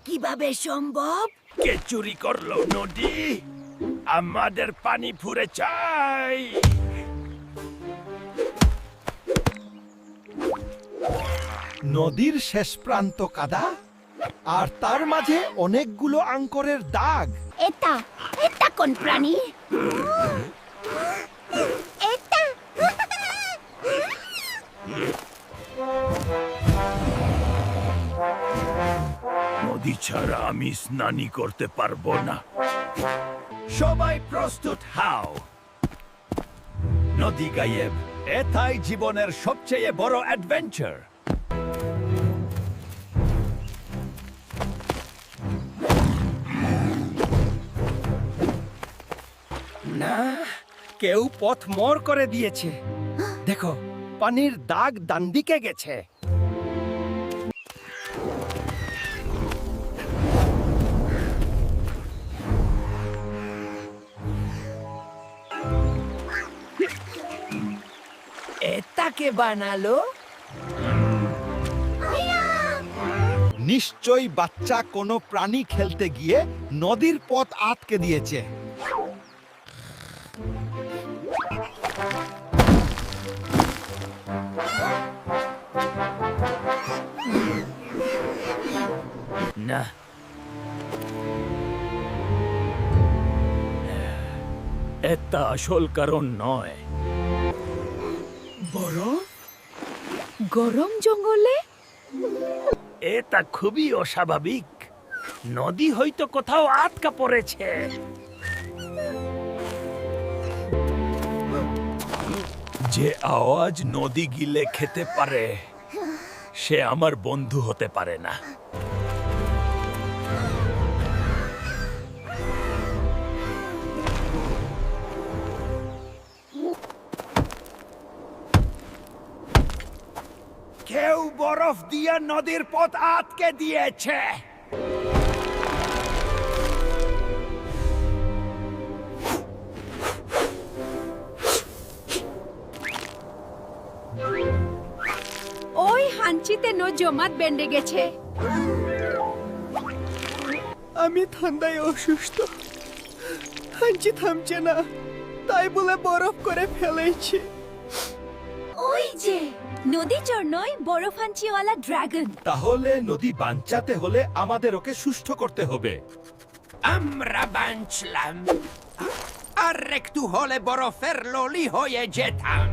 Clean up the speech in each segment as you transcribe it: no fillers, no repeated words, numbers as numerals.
কিভাবে সম্ভব? কে চুরি করলো নদী? আমাদের পানি ফুরে চাই। নদীর শেষ প্রান্ত কাদা, আর তার মাঝে অনেকগুলো আঙ্করের দাগ। এটা এটা কোন প্রাণী? এটা নদী ছাড়া আমি স্নানই করতে পারবো না। সবাই প্রস্তুত হও। নদী গায়েব, এটাই জীবনের সবচেয়ে বড় অ্যাডভেঞ্চার। না, কেউ পথ মোড় করে দিয়েছে। দেখো, পানির দাগ ডান দিকে গেছে। এটাকে বানালো? নিশ্চয়ই বাচ্চা কোনো প্রাণী খেলতে গিয়ে নদীর পথ আটকে দিয়েছে। না, এটা আসল কারণ নয়। গরম জঙ্গলে? এটা খুবই অস্বাভাবিক। নদী হয়তো কোথাও আটকা পড়েছে। যে আওয়াজ নদী গিলে খেতে পারে, সে আমার বন্ধু হতে পারে না। কেউ বরফ দিয়ে নদীর পথ আটকে দিয়েছে। ওই হাঞ্চিতে জমাট বেঁধে গেছে। আমি ঠান্ডায় অসুস্থ, হাঁচি থামছে না, তাই বলে বরফ করে ফেলেছি। ওই যে নদী চর নয়, বরফ হাঞ্চিওয়ালা ড্রাগন। তাহলে নদী বাঁচাতে হলে আমাদের ওকে সুস্থ করতে হবে। আমরা বাঁচলাম, আর একটু হলে বরফের ললি হয়ে যেতাম।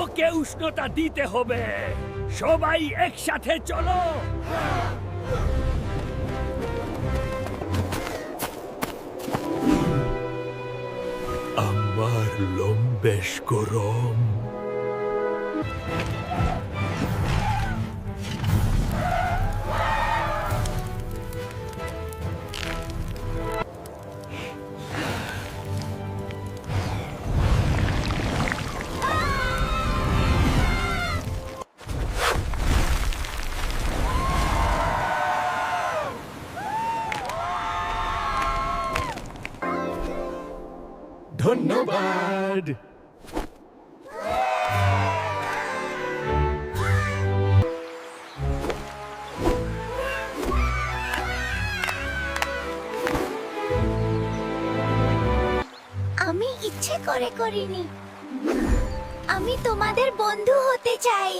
ওকে উষ্ণতা দিতে হবে। সবাই একসাথে চলো। আমার লোম বেশ গরম। ধন্যবাদ। আমি ইচ্ছে করে করিনি। আমি তোমাদের বন্ধু হতে চাই।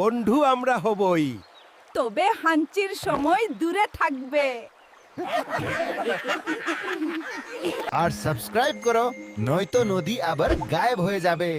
বন্ধু আমরা হবই। তবে হাঞ্চির সময় দূরে থাকবে। আর সাবস্ক্রাইব করো, নয়তো নদী আবার গায়েব হয়ে যাবে।